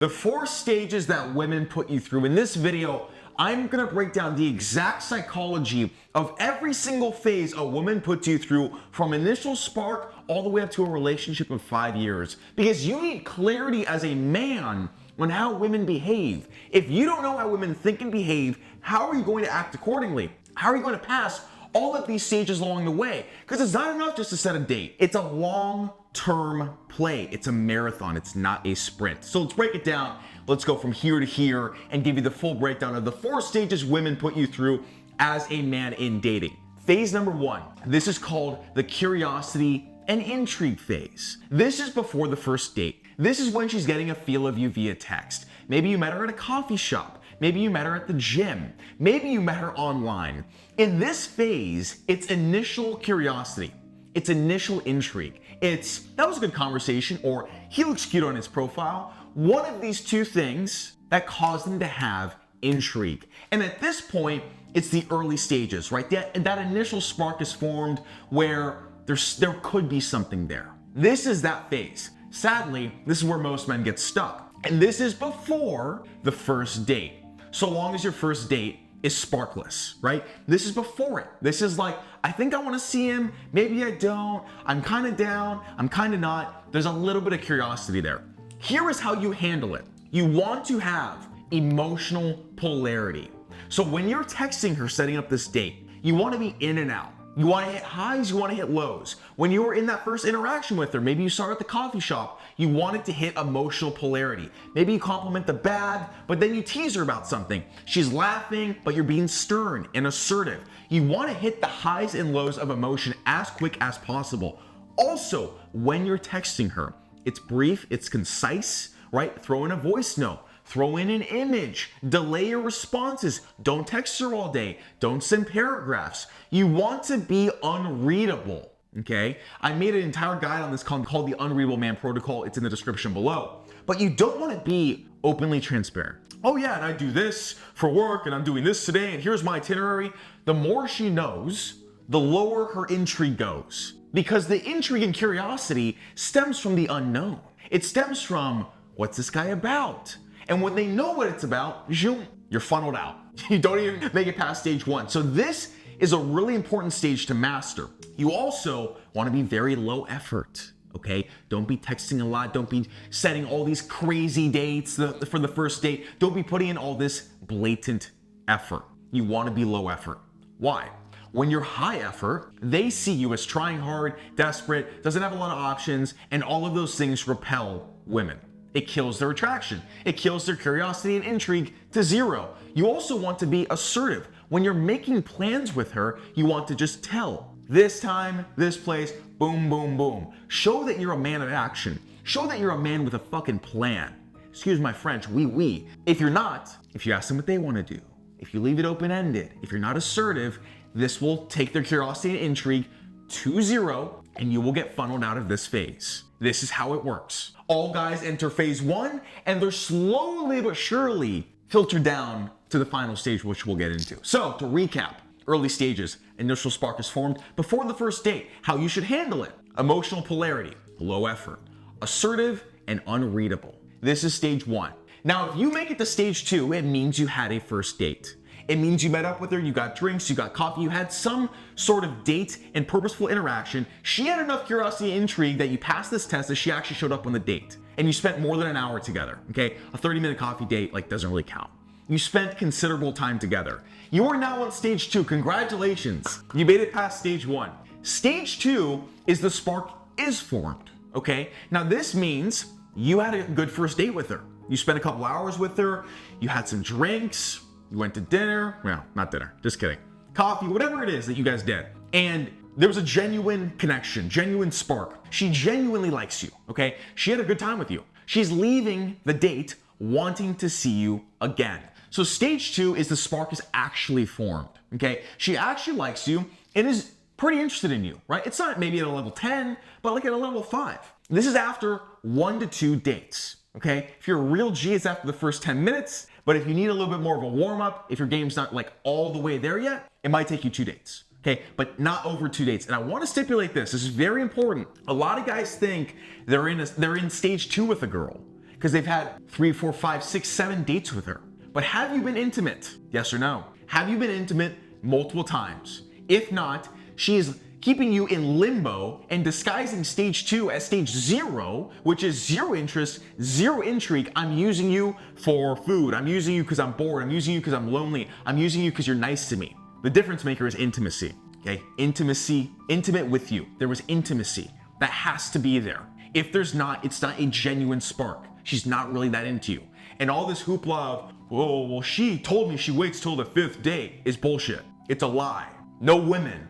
The 4 stages that women put you through. In this video, I'm gonna break down the exact psychology of every single phase a woman puts you through, from initial spark all the way up to a relationship of 5 years. Because you need clarity as a man on how women behave. If you don't know how women think and behave, how are you going to act accordingly? How are you going to pass all of these stages along the way? Because it's not enough just to set a date. It's a long-term play. It's a marathon. It's not a sprint. So let's break it down. Let's go from here to here and give you the full breakdown of the 4 stages women put you through as a man in dating. Phase number 1. This is called the curiosity and intrigue phase. This is before the first date. This is when she's getting a feel of you via text. Maybe you met her at a coffee shop. Maybe you met her at the gym. Maybe you met her online. In this phase, it's initial curiosity. It's initial intrigue. It's, that was a good conversation, or he looks cute on his profile. One of these 2 things that cause them to have intrigue. And at this point, it's the early stages, right? That initial spark is formed where there could be something there. This is that phase. Sadly, this is where most men get stuck. And this is before the first date. So long as your first date is sparkless, right? This is before it. This is like, I think I want to see him. Maybe I don't. I'm kind of down. I'm kind of not. There's a little bit of curiosity there. Here is how you handle it. You want to have emotional polarity. So when you're texting her, setting up this date, you want to be in and out. You want to hit highs, you want to hit lows. When you were in that first interaction with her, maybe you saw her at the coffee shop, you wanted to hit emotional polarity. Maybe you compliment the bag, but then you tease her about something. She's laughing, but you're being stern and assertive. You want to hit the highs and lows of emotion as quick as possible. Also, when you're texting her, it's brief, it's concise, right? Throw in a voice note. Throw in an image, delay your responses. Don't text her all day. Don't send paragraphs. You want to be unreadable, okay? I made an entire guide on this called the Unreadable Man Protocol. It's in the description below. But you don't want to be openly transparent. Oh yeah, and I do this for work, and I'm doing this today, and here's my itinerary. The more she knows, the lower her intrigue goes. Because the intrigue and curiosity stems from the unknown. It stems from, what's this guy about? And when they know what it's about, you're funneled out. You don't even make it past stage 1. So this is a really important stage to master. You also want to be very low effort, okay? Don't be texting a lot. Don't be setting all these crazy dates for the first date. Don't be putting in all this blatant effort. You want to be low effort. Why? When you're high effort, they see you as trying hard, desperate, doesn't have a lot of options, and all of those things repel women. It kills their attraction. It kills their curiosity and intrigue to 0. You also want to be assertive. When you're making plans with her, you want to just tell. This time, this place, boom, boom, boom. Show that you're a man of action. Show that you're a man with a fucking plan. Excuse my French, oui. If you're not, if you ask them what they want to do, if you leave it open-ended, if you're not assertive, this will take their curiosity and intrigue to 0, and you will get funneled out of this phase. This is how it works. All guys enter phase 1, and they're slowly but surely filtered down to the final stage, which we'll get into. So to recap, early stages, initial spark is formed before the first date. How you should handle it: emotional polarity, low effort, assertive, and unreadable. This is stage 1. Now, if you make it to stage 2, it means you had a first date. It means you met up with her, you got drinks, you got coffee, you had some sort of date and purposeful interaction. She had enough curiosity and intrigue that you passed this test that she actually showed up on the date. And you spent more than an hour together, okay? A 30-minute coffee date, doesn't really count. You spent considerable time together. You are now on stage 2, congratulations. You made it past stage 1. Stage 2 is the spark is formed, okay? Now this means you had a good first date with her. You spent a couple hours with her, you had some drinks, you went to dinner, well, not dinner, just kidding. Coffee, whatever it is that you guys did. And there was a genuine connection, genuine spark. She genuinely likes you, okay? She had a good time with you. She's leaving the date wanting to see you again. So stage 2 is the spark is actually formed, okay? She actually likes you and is pretty interested in you, right? It's not maybe at a level 10, but at a level 5. This is after 1 to 2 dates, okay? If you're a real G, it's after the first 10 minutes. But if you need a little bit more of a warm-up, if your game's not all the way there yet, it might take you 2 dates, okay? But not over 2 dates. And I want to stipulate this. This is very important. A lot of guys think they're in stage 2 with a girl, because they've had 3, 4, 5, 6, 7 dates with her. But have you been intimate? Yes or no? Have you been intimate multiple times? If not, she is keeping you in limbo and disguising stage 2 as stage 0, which is zero interest, zero intrigue. I'm using you for food. I'm using you because I'm bored. I'm using you because I'm lonely. I'm using you because you're nice to me. The difference maker is intimacy, okay? Intimacy, intimate with you. There was intimacy. That has to be there. If there's not, it's not a genuine spark. She's not really that into you. And all this hoopla of, oh, well, she told me she waits till the 5th date is bullshit. It's a lie. No woman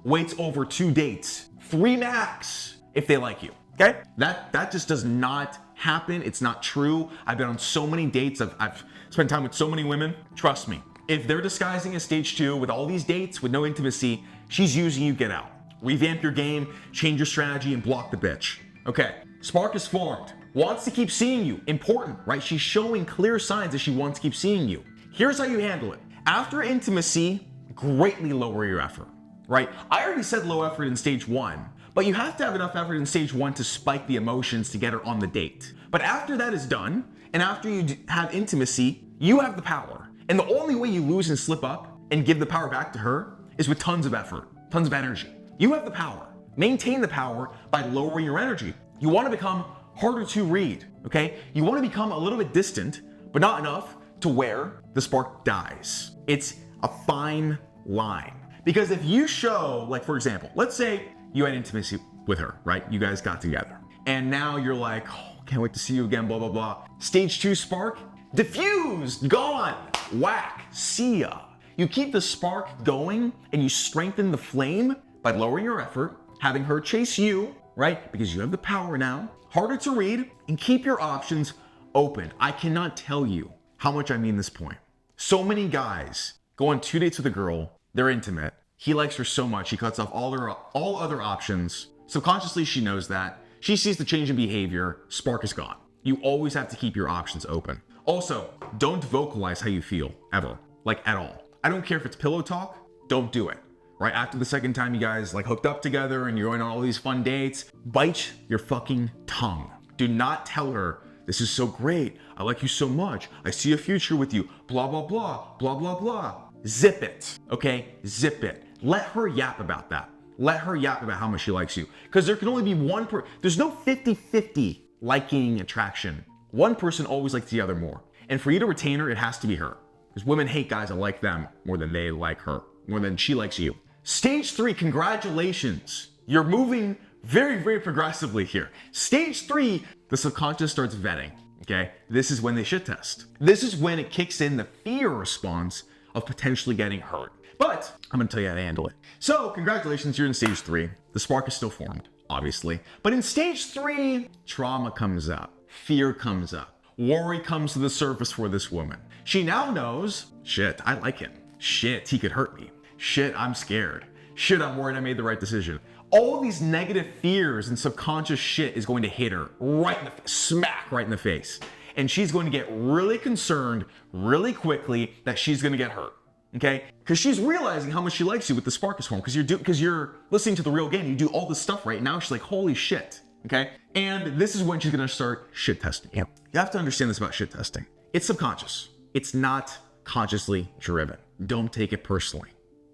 waits over 2 dates, 3 max, if they like you, okay? That just does not happen. It's not true. I've been on so many dates. I've spent time with so many women. Trust me. If they're disguising as stage 2 with all these dates with no intimacy, she's using you. Get out. Revamp your game, change your strategy, and block the bitch. Okay, spark is formed. Wants to keep seeing you. Important, right? She's showing clear signs that she wants to keep seeing you. Here's how you handle it. After intimacy, greatly lower your effort, right? I already said low effort in stage 1, but you have to have enough effort in stage 1 to spike the emotions to get her on the date. But after that is done, and after you have intimacy, you have the power. And the only way you lose and slip up and give the power back to her is with tons of effort, tons of energy. You have the power. Maintain the power by lowering your energy. You want to become harder to read, okay? You want to become a little bit distant, but not enough to where the spark dies. It's a fine line. Because if you show, like for example, let's say you had intimacy with her, right? You guys got together. And now you're like, oh, can't wait to see you again, blah, blah, blah. Stage 2 spark, diffused, gone, whack, see ya. You keep the spark going and you strengthen the flame by lowering your effort, having her chase you, right? Because you have the power now, harder to read, and keep your options open. I cannot tell you how much I mean this point. So many guys go on 2 dates with a girl, they're intimate. He likes her so much, he cuts off all other options. Subconsciously, she knows that. She sees the change in behavior, spark is gone. You always have to keep your options open. Also, don't vocalize how you feel, ever, like at all. I don't care if it's pillow talk, don't do it. Right after the second time you guys like hooked up together and you're going on all these fun dates, bite your fucking tongue. Do not tell her, this is so great, I like you so much, I see a future with you, blah, blah, blah, blah, blah, blah. Zip it, okay? Zip it. Let her yap about that. Let her yap about how much she likes you. Because there can only be one there's no 50-50 liking attraction. One person always likes the other more. And for you to retain her, it has to be her. Because women hate guys that like them more than they like her, more than she likes you. Stage 3, congratulations. You're moving very, very progressively here. Stage 3, the subconscious starts vetting, okay? This is when they shit test. This is when it kicks in the fear response of potentially getting hurt. But I'm gonna tell you how to handle it. So congratulations, you're in stage 3. The spark is still formed, obviously. But in stage 3, trauma comes up, fear comes up, worry comes to the surface for this woman. She now knows, shit, I like him. Shit, he could hurt me. Shit, I'm scared. Shit, I'm worried I made the right decision. All these negative fears and subconscious shit is going to hit her right in the face, smack right in the face. And she's going to get really concerned really quickly that she's going to get hurt, okay? Because she's realizing how much she likes you with the spark is formed, because you're listening to the real game. You do all this stuff right now. She's like, holy shit, okay? And this is when she's going to start shit testing. You have to understand this about shit testing. It's subconscious. It's not consciously driven. Don't take it personally.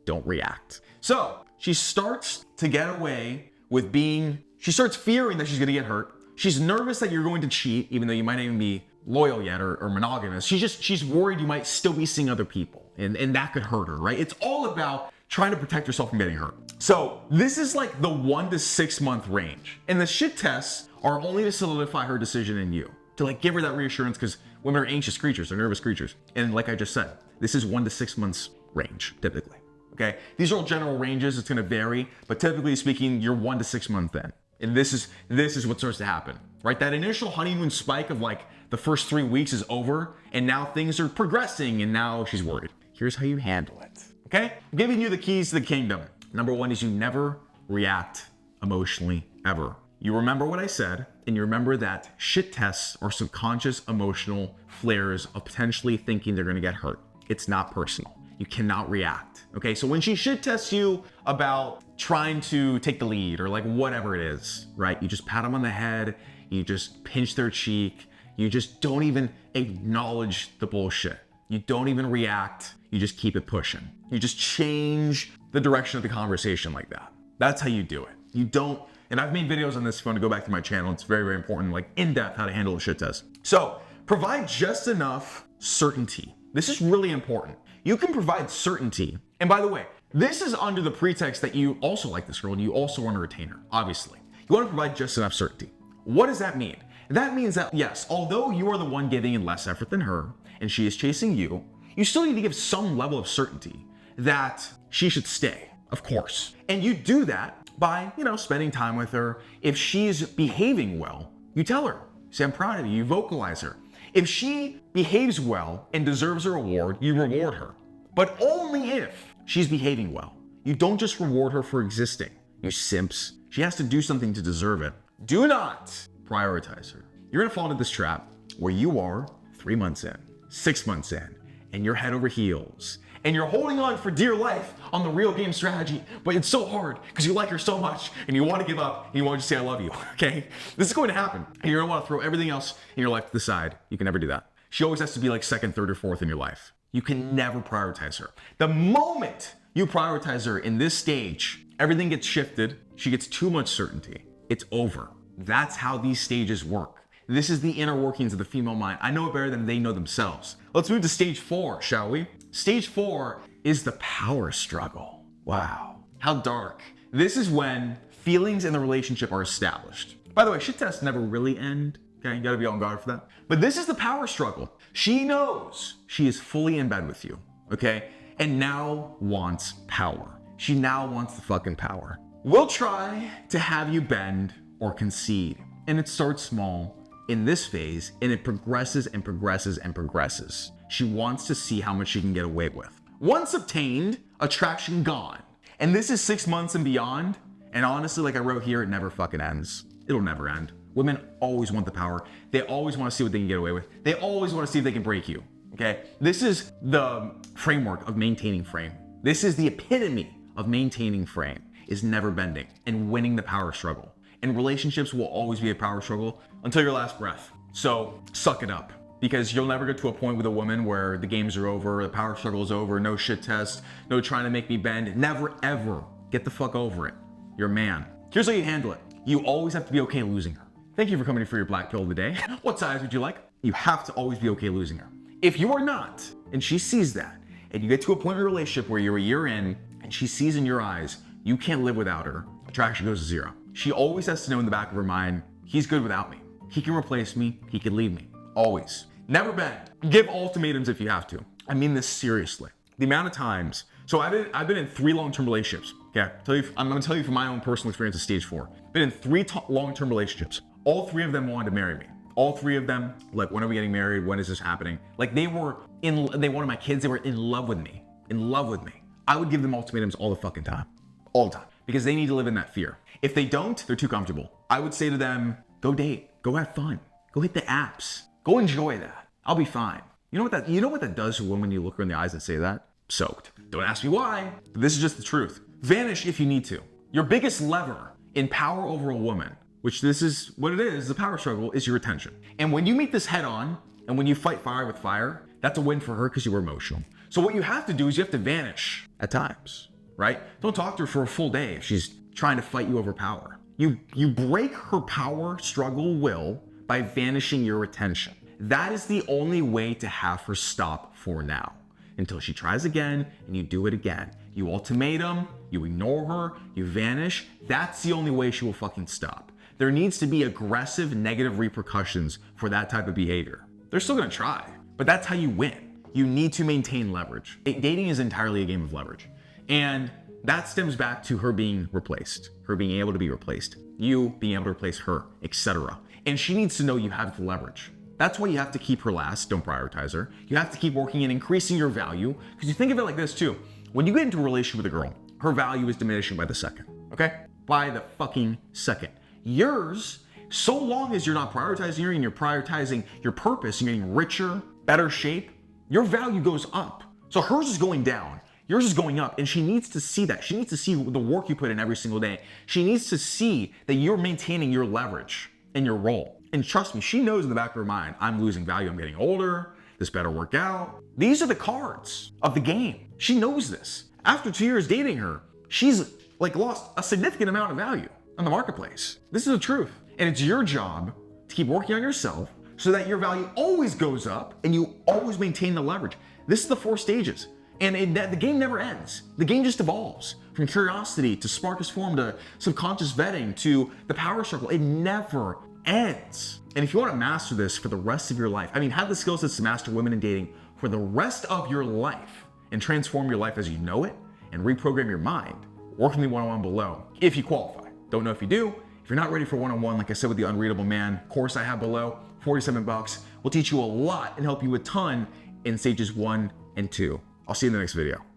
Don't react. So she starts to get away with she starts fearing that she's gonna get hurt. She's nervous that you're going to cheat, even though you might not even be loyal yet or monogamous. She's worried you might still be seeing other people and that could hurt her, right? It's all about trying to protect yourself from getting hurt. So this is like the 1 to 6 month range. And the shit tests are only to solidify her decision in you, to like give her that reassurance, because women are anxious creatures, they're nervous creatures. And like I just said, this is 1 to 6 months range, typically. Okay, these are all general ranges, it's gonna vary, but typically speaking, you're 1 to 6 months in. And this is what starts to happen, right? That initial honeymoon spike of like the first 3 weeks is over, and now things are progressing, and now she's worried. Here's how you handle it, okay? I'm giving you the keys to the kingdom. Number 1 is you never react emotionally, ever. You remember what I said, and you remember that shit tests are subconscious emotional flares of potentially thinking they're gonna get hurt. It's not personal. You cannot react, okay? So when she shit tests you about trying to take the lead or like whatever it is, right? You just pat them on the head, You just pinch their cheek. You just don't even acknowledge the bullshit. You don't even react. You just keep it pushing. You just change the direction of the conversation like that. That's how you do it. You don't, and I've made videos on this if you want to go back to my channel. It's very, very important, like in depth, how to handle a shit test. So provide just enough certainty. This is really important. You can provide certainty. And by the way, this is under the pretext that you also like this girl and you also want to retain her, obviously. You want to provide just enough certainty. What does that mean? That means that, yes, although you are the one giving in less effort than her and she is chasing you, you still need to give some level of certainty that she should stay, of course. And you do that by, spending time with her. If she's behaving well, you tell her. Say, I'm proud of you. You vocalize her. If she behaves well and deserves a reward, you reward her. But only if she's behaving well. You don't just reward her for existing. You simps. She has to do something to deserve it. Do not prioritize her. You're gonna fall into this trap where you are 3 months in, 6 months in, and you're head over heels. And you're holding on for dear life on the real game strategy, but it's so hard because you like her so much and you want to give up and you want to just say, I love you, okay? This is going to happen. And you're gonna want to throw everything else in your life to the side. You can never do that. She always has to be like second, third, or fourth in your life. You can never prioritize her. The moment you prioritize her in this stage, everything gets shifted. She gets too much certainty. It's over. That's how these stages work. This is the inner workings of the female mind. I know it better than they know themselves. Let's move to stage 4, shall we? Stage 4 is the power struggle. Wow, how dark. This is when feelings in the relationship are established. By the way, shit tests never really end. Okay, you gotta be on guard for that. But this is the power struggle. She knows she is fully in bed with you, okay? And now wants power. She now wants the fucking power. We'll try to have you bend or concede. And it starts small in this phase, and it progresses and progresses and progresses. She wants to see how much she can get away with. Once obtained, attraction gone. And this is 6 months and beyond. And honestly, like I wrote here, it never fucking ends. It'll never end. Women always want the power. They always want to see what they can get away with. They always want to see if they can break you, okay? This is the framework of maintaining frame. This is the epitome of maintaining frame, is never bending and winning the power struggle. And relationships will always be a power struggle until your last breath. So suck it up, because you'll never get to a point with a woman where the games are over, the power struggle is over, no shit test, no trying to make me bend. Never ever get the fuck over it. You're a man. Here's how you handle it. You always have to be okay losing her. Thank you for coming for your black pill today. What size would you like? You have to always be okay losing her. If you are not, and she sees that, and you get to a point in a relationship where you're a year in, and she sees in your eyes, you can't live without her, attraction goes to 0. She always has to know in the back of her mind, he's good without me. He can replace me, he can leave me, always. Never bend. Give ultimatums if you have to. I mean this seriously. The amount of times, so I've been in 3 long-term relationships. Okay, I'm gonna tell you from my own personal experience at stage 4. Been in 3 long-term relationships. All 3 of them wanted to marry me. All 3 of them, like, when are we getting married? When is this happening? Like, they wanted my kids, they were in love with me. In love with me. I would give them ultimatums all the fucking time. All the time. Because they need to live in that fear. If they don't, they're too comfortable. I would say to them, go date, go have fun, go hit the apps, go enjoy that. I'll be fine. You know what that does to a woman when you look her in the eyes and say that? Soaked. Don't ask me why, but this is just the truth. Vanish if you need to. Your biggest lever in power over a woman, which this is what it is, the power struggle, is your attention. And when you meet this head on, and when you fight fire with fire, that's a win for her because you were emotional. So what you have to do is you have to vanish at times, right? Don't talk to her for a full day if she's trying to fight you over power. You break her power struggle will by vanishing your attention. That is the only way to have her stop for now. Until she tries again and you do it again. You ultimatum, you ignore her, you vanish. That's the only way she will fucking stop. There needs to be aggressive negative repercussions for that type of behavior. They're still gonna try, but that's how you win. You need to maintain leverage. Dating is entirely a game of leverage. And that stems back to her being replaced, her being able to be replaced, you being able to replace her, etc. And she needs to know you have the leverage. That's why you have to keep her last, don't prioritize her. You have to keep working and increasing your value, because you think of it like this too. When you get into a relationship with a girl, her value is diminishing by the second, okay? By the fucking second. Yours, so long as you're not prioritizing her and you're prioritizing your purpose and you're getting richer, better shape, your value goes up. So hers is going down, yours is going up, and she needs to see that. She needs to see the work you put in every single day. She needs to see that you're maintaining your leverage. in your role. And trust me, she knows in the back of her mind, I'm losing value, I'm getting older, this better work out. These are the cards of the game. She knows this. After 2 years dating her, she's like lost a significant amount of value on the marketplace. This is the truth. And it's your job to keep working on yourself so that your value always goes up and you always maintain the leverage. This is the 4 stages. And the game never ends. The game just evolves from curiosity to spark is formed to subconscious vetting to the power circle. It never ends. And if you want to master this for the rest of your life, I mean, have the skill sets to master women in dating for the rest of your life and transform your life as you know it and reprogram your mind, work with me one-on-one below if you qualify. Don't know if you do. If you're not ready for one-on-one, like I said with the Unreadable Man course I have below, $47. We'll teach you a lot and help you a ton in stages 1 and 2. I'll see you in the next video.